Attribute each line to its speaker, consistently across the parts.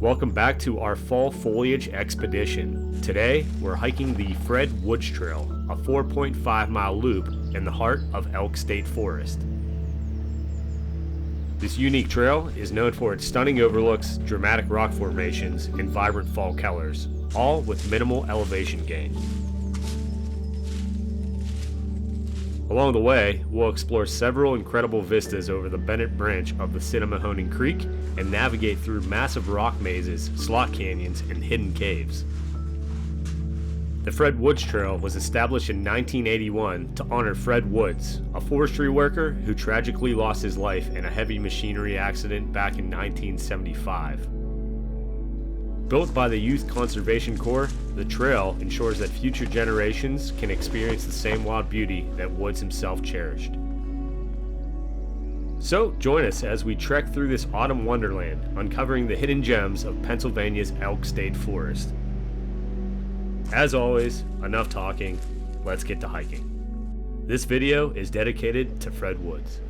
Speaker 1: Welcome back to our Fall Foliage Expedition. Today, we're hiking the Fred Woods Trail, a 4.5-mile loop in the heart of Elk State Forest. This unique trail is known for its stunning overlooks, dramatic rock formations, and vibrant fall colors, all with minimal elevation gain. Along the way, we'll explore several incredible vistas over the Bennett branch of the Sinnemahoning Creek and navigate through massive rock mazes, slot canyons, and hidden caves. The Fred Woods Trail was established in 1981 to honor Fred Woods, a forestry worker who tragically lost his life in a heavy machinery accident back in 1975. Built by the Youth Conservation Corps, the trail ensures that future generations can experience the same wild beauty that Woods himself cherished. So join us as we trek through this autumn wonderland, uncovering the hidden gems of Pennsylvania's Elk State Forest. As always, enough talking, let's get to hiking. This video is dedicated to Fred Woods.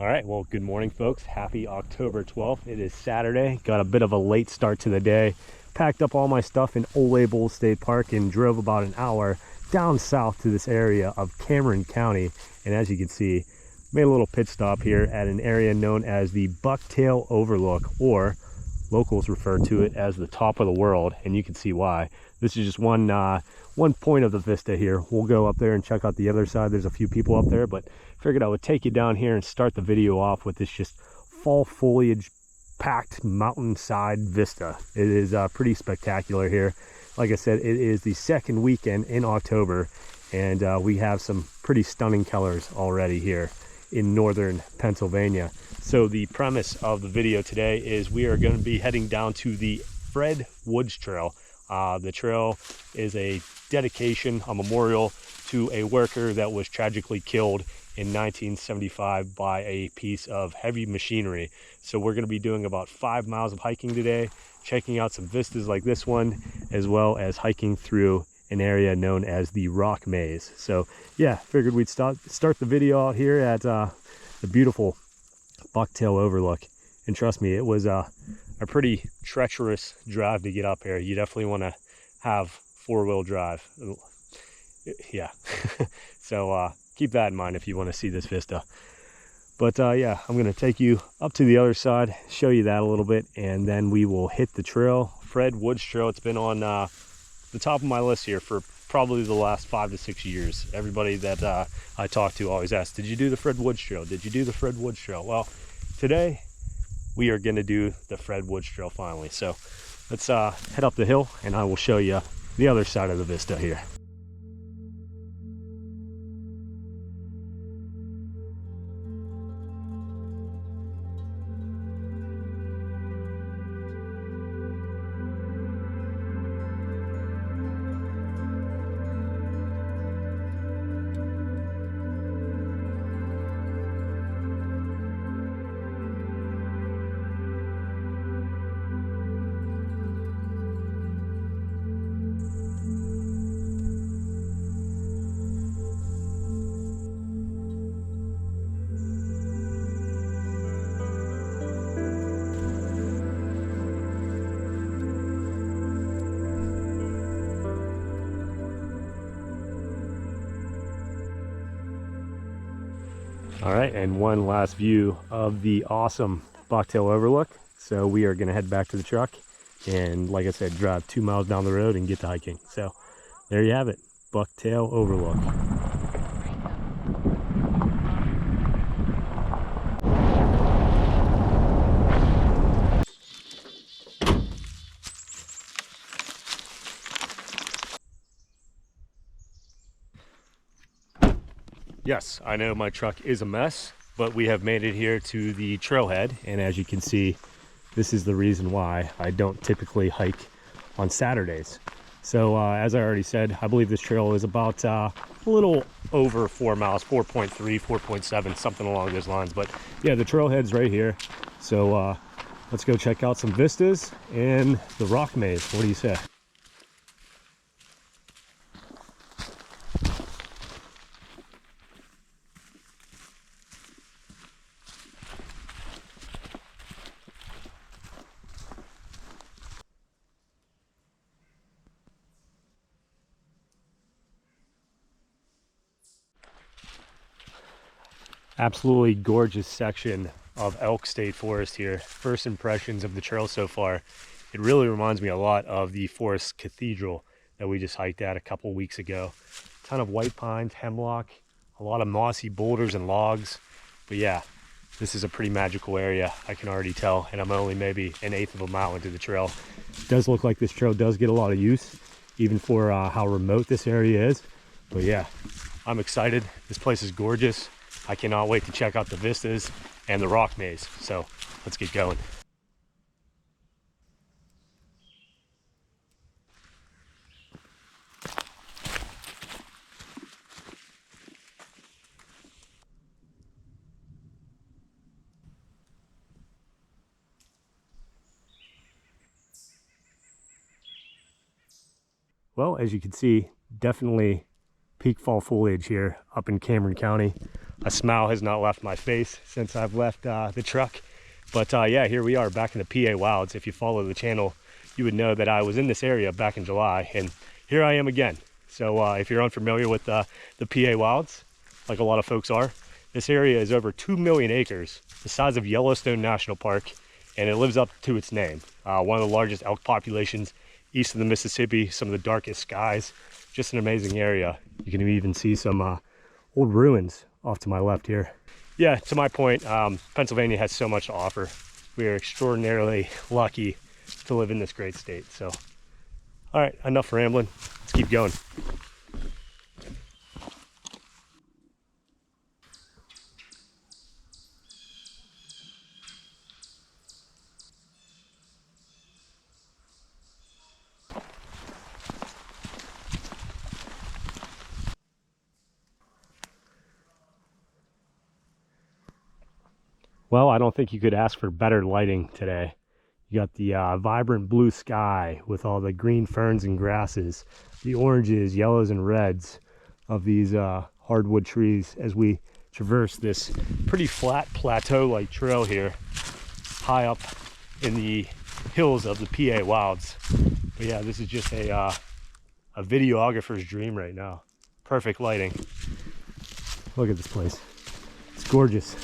Speaker 1: All right, well, good morning, folks. Happy October 12th. It is Saturday. Got a bit of a late start to the day. Packed up all my stuff in Ole State Park and drove about an hour down south to this area of Cameron County. And as you can see, made a little pit stop here at an area known as the Bucktail Overlook, or locals refer to it as the top of the world, and you can see why. This is just one point of the vista here. We'll go up there and check out the other side. There's a few people up there, but figured I would take you down here and start the video off with this just fall foliage packed mountainside vista. It is pretty spectacular here. Like I said, it is the second weekend in October, and we have some pretty stunning colors already here in northern Pennsylvania. So the premise of the video today is we are going to be heading down to the Fred Woods Trail. The trail is a dedication, a memorial to a worker that was tragically killed in 1975 by a piece of heavy machinery. So we're going to be doing about 5 miles of hiking today, checking out some vistas like this one, as well as hiking through an area known as the Rock Maze. So yeah, figured we'd start the video out here at the beautiful Bucktail Overlook. And trust me, it was a pretty treacherous drive to get up here. You definitely want to have four-wheel drive. Yeah. So keep that in mind if you want to see this vista. But yeah, I'm going to take you up to the other side, show you that a little bit, and then we will hit the trail. Fred Woods Trail, it's been on the top of my list here for probably the last 5 to 6 years. Everybody that I talk to always asks, did you do the Fred Woods Trail? Did you do the Fred Woods Trail? Well, today we are going to do the Fred Woods Trail finally. So let's head up the hill and I will show you the other side of the vista here. All right, and one last view of the awesome Bucktail Overlook. So we are gonna head back to the truck and, like I said, drive 2 miles down the road and get to hiking. So there you have it, Bucktail Overlook. Yes, I know my truck is a mess, but we have made it here to the trailhead, and as you can see, this is the reason why I don't typically hike on Saturdays. So as I already said, I believe this trail is about a little over 4 miles, 4.3, 4.7, something along those lines. But yeah, the trailhead's right here. So let's go check out some vistas and the rock maze. What do you say? Absolutely gorgeous section of elk state forest here. First impressions of the trail so far, it really reminds me a lot of the forest cathedral that we just hiked at a couple weeks ago. Ton of white pines, hemlock, a lot of mossy boulders and logs. But yeah, this is a pretty magical area, I can already tell, and I'm only maybe 1/8 of a mile into the trail. It does look like this trail does get a lot of use, even for how remote this area is. But yeah, I'm excited. This place is gorgeous. I cannot wait to check out the vistas and the rock maze. So let's get going. Well, as you can see, definitely peak fall foliage here up in Cameron County. A smile has not left my face since I've left the truck. But yeah, here we are back in the PA Wilds. If you follow the channel, you would know that I was in this area back in July, and here I am again. So if you're unfamiliar with the PA Wilds, like a lot of folks are, this area is over 2 million acres, the size of Yellowstone National Park, and it lives up to its name. One of the largest elk populations east of the Mississippi, some of the darkest skies, just an amazing area. You can even see some old ruins off to my left here. Yeah, to my point, Pennsylvania has so much to offer. We are extraordinarily lucky to live in this great state. So, all right, enough rambling. Let's keep going. Well, I don't think you could ask for better lighting today. You got the vibrant blue sky with all the green ferns and grasses, the oranges, yellows, and reds of these hardwood trees as we traverse this pretty flat plateau-like trail here, high up in the hills of the PA Wilds. But yeah, this is just a videographer's dream right now. Perfect lighting. Look at this place. It's gorgeous.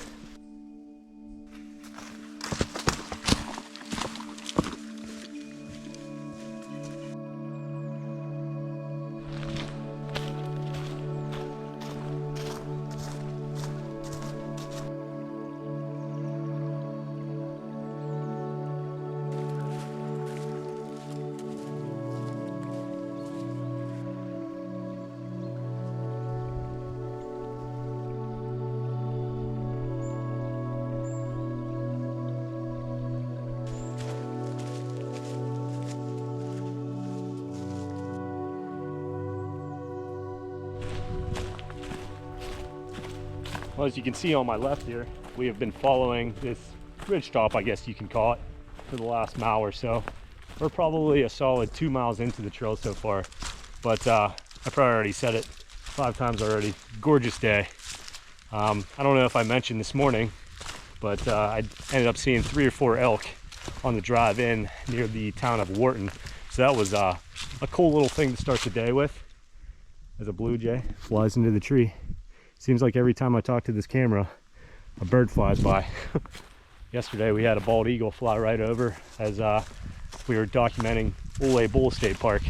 Speaker 1: Well, as you can see on my left here, we have been following this ridge top, I guess you can call it, for the last mile or so. We're probably a solid 2 miles into the trail so far, but I probably already said it 5 times already. Gorgeous day. I don't know if I mentioned this morning, but I ended up seeing 3 or 4 elk on the drive in near the town of Wharton. So that was a cool little thing to start the day with, as a blue jay flies into the tree. Seems like every time I talk to this camera, a bird flies by. Yesterday we had a bald eagle fly right over as we were documenting Ole Bull State Park.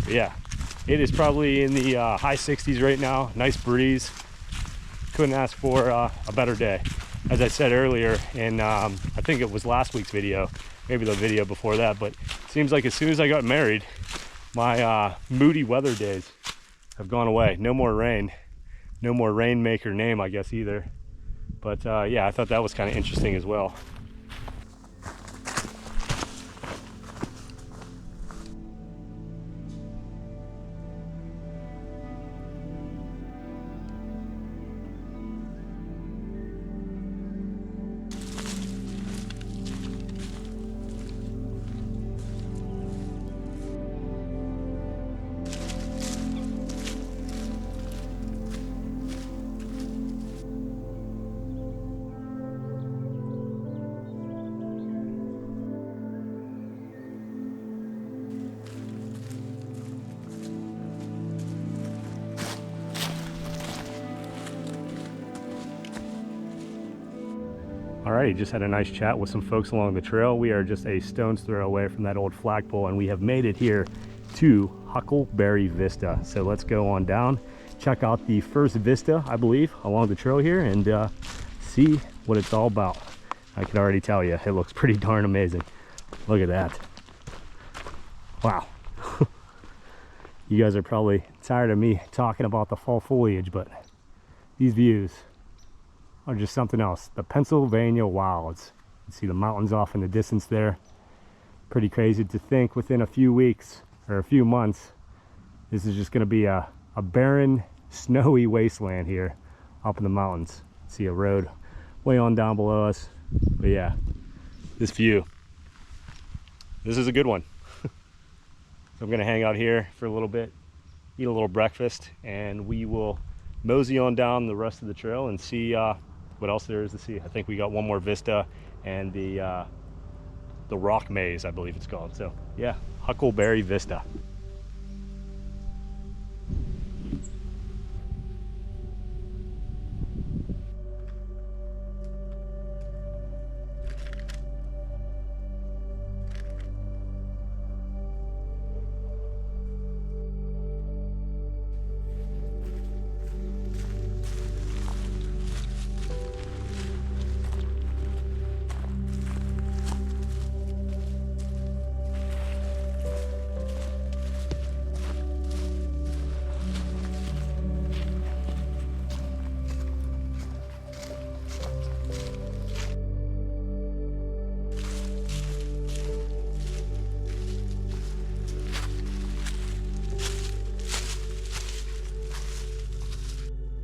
Speaker 1: But yeah, it is probably in the high 60s right now. Nice breeze. Couldn't ask for a better day. As I said earlier in, I think it was last week's video, maybe the video before that, but it seems like as soon as I got married, my moody weather days have gone away. No more rain. no more rainmaker name, I guess, either. But yeah, I thought that was kind of interesting as well. Alrighty, just had a nice chat with some folks along the trail. We are just a stone's throw away from that old flagpole, and we have made it here to Huckleberry Vista. So let's go on down, check out the first vista, I believe, along the trail here, and see what it's all about. I can already tell you, it looks pretty darn amazing. Look at that. Wow. You guys are probably tired of me talking about the fall foliage, but these views are just something else. The Pennsylvania Wilds. You see the mountains off in the distance there. Pretty crazy to think within a few weeks or a few months, this is just going to be a barren, snowy wasteland here up in the mountains. See a road way on down below us. But yeah, this view. This is a good one. So I'm going to hang out here for a little bit, eat a little breakfast, and we will mosey on down the rest of the trail and see what else there is to see. I think we got one more vista and the rock maze, I believe it's called. So yeah, Huckleberry Vista.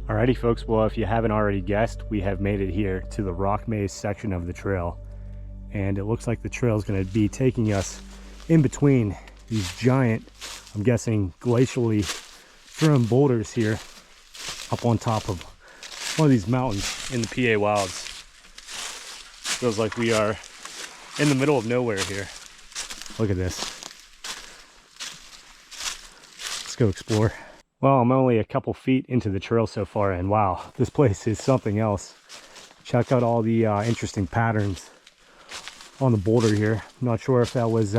Speaker 1: Alrighty folks, well, if you haven't already guessed, we have made it here to the rock maze section of the trail. And it looks like the trail is going to be taking us in between these giant, I'm guessing glacially thrown boulders here up on top of one of these mountains in the PA Wilds. Feels like we are in the middle of nowhere here. Look at this. Let's go explore. Well, I'm only a couple feet into the trail so far, and wow, this place is something else. Check out all the interesting patterns on the boulder here. I'm not sure if that was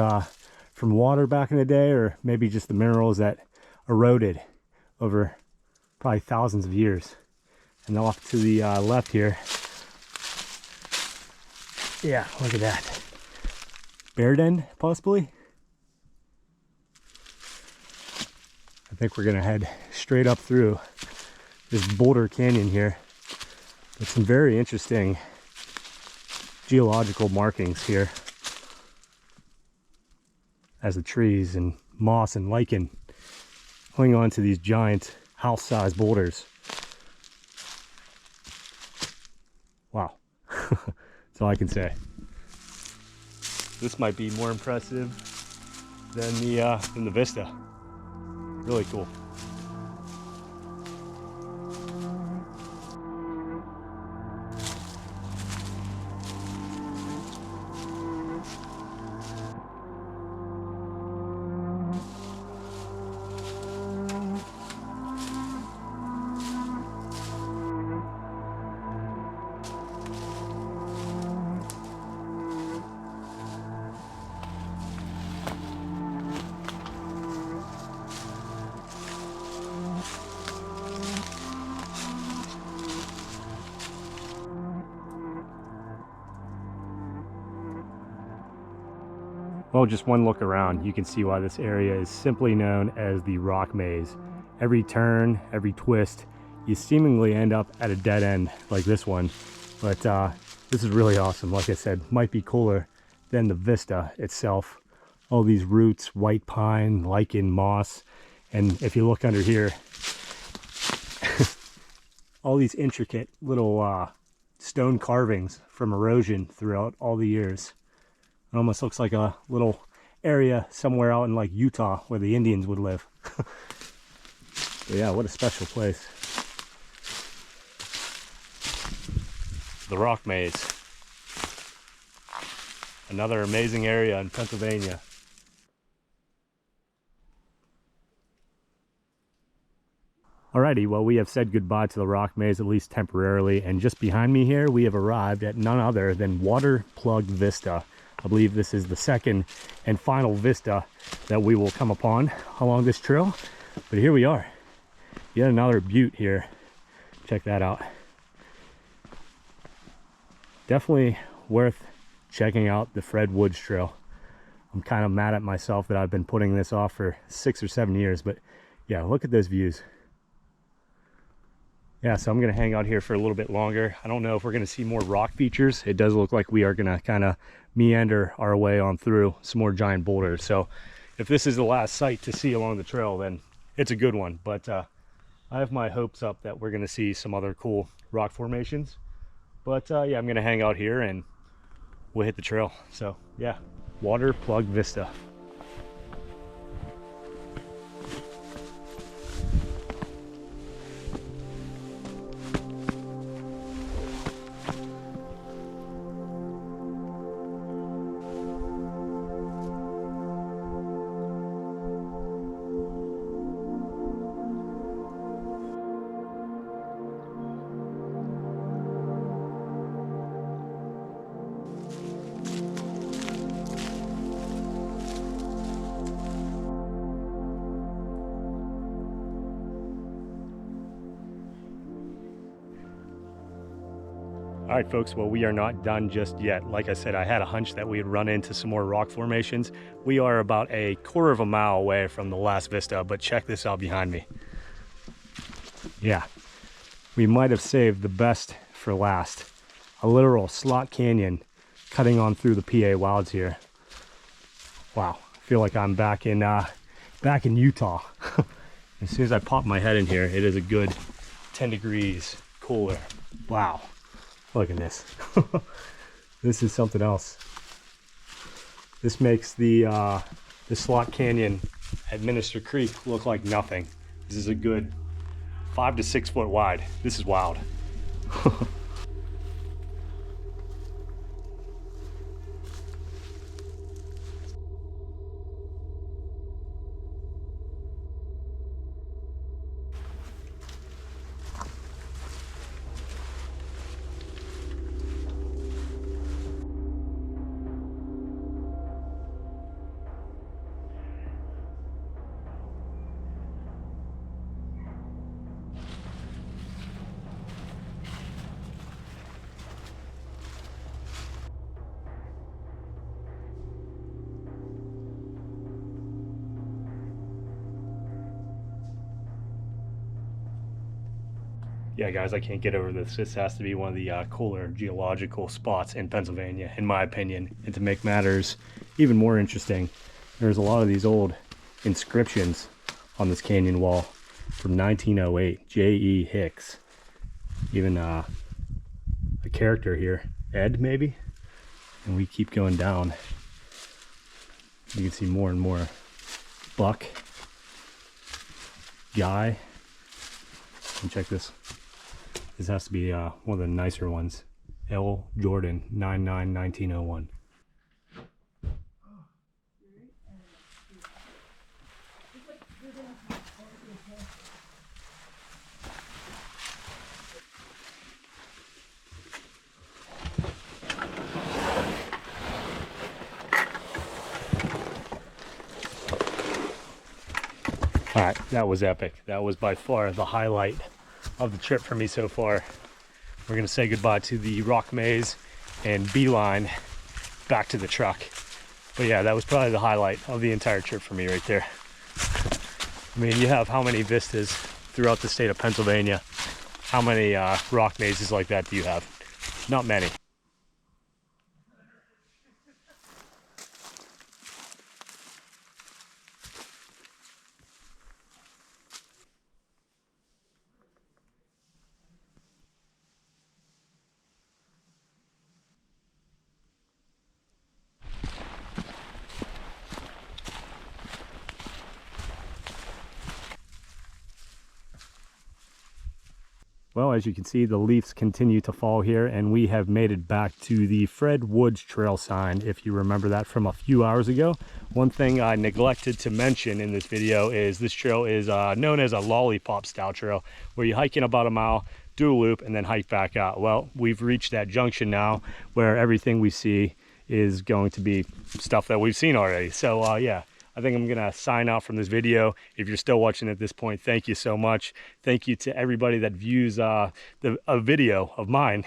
Speaker 1: from water back in the day, or maybe just the minerals that eroded over probably thousands of years. And off to the left here, yeah, look at that. Bear den, possibly? I think we're gonna head straight up through this boulder canyon here with some very interesting geological markings here as the trees and moss and lichen cling on to these giant house-sized boulders. Wow. That's all I can say. This might be more impressive than the vista. Really cool. Well, just one look around, you can see why this area is simply known as the rock maze. Every turn, every twist, you seemingly end up at a dead end like this one. But this is really awesome. Like I said, might be cooler than the vista itself. All these roots, white pine, lichen, moss. And if you look under here, all these intricate little stone carvings from erosion throughout all the years. It almost looks like a little area somewhere out in like Utah where the Indians would live. But yeah, what a special place. The Rock Maze. Another amazing area in Pennsylvania. Alrighty, well, we have said goodbye to the Rock Maze, at least temporarily, and just behind me here we have arrived at none other than Water Plug Vista. I believe this is the second and final vista that we will come upon along this trail. But here we are. Yet another butte here. Check that out. Definitely worth checking out the Fred Woods Trail. I'm kind of mad at myself that I've been putting this off for 6 or 7 years, but yeah, look at those views. Yeah, so I'm gonna hang out here for a little bit longer. I don't know if we're gonna see more rock features. It does look like we are gonna kind of meander our way on through some more giant boulders. So if this is the last site to see along the trail, then it's a good one. But I have my hopes up that we're gonna see some other cool rock formations. But yeah, I'm gonna hang out here and we'll hit the trail. So yeah, Water Plug Vista. All right, folks, well, we are not done just yet. Like I said, I had a hunch that we'd run into some more rock formations. We are about 1/4 mile away from the last vista, but check this out behind me. Yeah, we might have saved the best for last. A literal slot canyon cutting on through the PA Wilds here. Wow, I feel like I'm back in Utah. As soon as I pop my head in here, it is a good 10 degrees cooler. Wow. Look at this. This is something else. This makes the Slot Canyon at Minister Creek look like nothing. This is a good 5 to 6 foot wide. This is wild. Yeah, guys, I can't get over this. This has to be one of the cooler geological spots in Pennsylvania, in my opinion. And to make matters even more interesting, there's a lot of these old inscriptions on this canyon wall from 1908. J.E. Hicks. Even a character here, Ed, maybe? And we keep going down. You can see more and more. Buck. Guy. And check this. This has to be one of the nicer ones. L. Jordan, 99-1901. All right, that was epic. That was by far the highlight of the trip for me so far. We're gonna say goodbye to the rock maze and beeline back to the truck. But yeah, that was probably the highlight of the entire trip for me right there. I mean, you have how many vistas throughout the state of Pennsylvania, How many rock mazes like that do you have? Not many. Well, as you can see, the leaves continue to fall here, and we have made it back to the Fred Woods Trail sign, if you remember that from a few hours ago. One thing I neglected to mention in this video is this trail is known as a lollipop style trail, where you hike in about a mile, do a loop, and then hike back out. Well, we've reached that junction now where everything we see is going to be stuff that we've seen already. So yeah, I think I'm gonna sign out from this video. If you're still watching at this point, thank you so much. Thank you to everybody that views a video of mine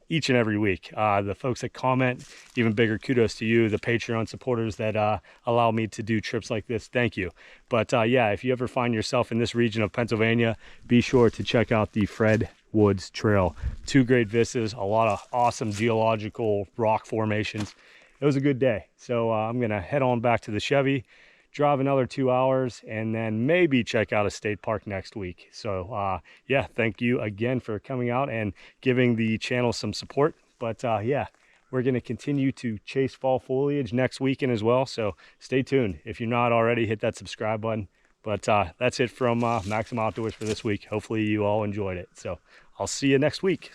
Speaker 1: each and every week. The folks that comment, even bigger kudos to you. The Patreon supporters that allow me to do trips like this, thank you. But yeah, if you ever find yourself in this region of Pennsylvania, be sure to check out the Fred Woods Trail. 2 great vistas, a lot of awesome geological rock formations. It was a good day. So I'm gonna head on back to the Chevy, drive another 2 hours, and then maybe check out a state park next week. So yeah, thank you again for coming out and giving the channel some support. But yeah, we're gonna continue to chase fall foliage next weekend as well. So stay tuned. If you're not already, hit that subscribe button. But that's it from Maximum Outdoors for this week. Hopefully you all enjoyed it. So I'll see you next week.